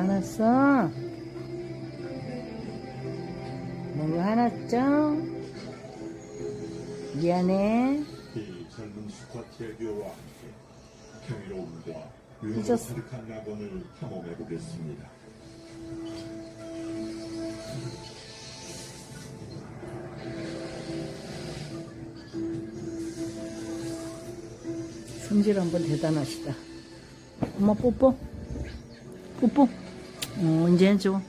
화났어? 뭔가 화났죠? 미안해. 이 젊은 스쿼티에듀어와 함께 경이로움과 유흥으로 잊었어. 가득한 낙원을 탐험해 보겠습니다. 성질 한번 대단하시다. 엄마 뽀뽀? 뽀뽀? 이제 해줘.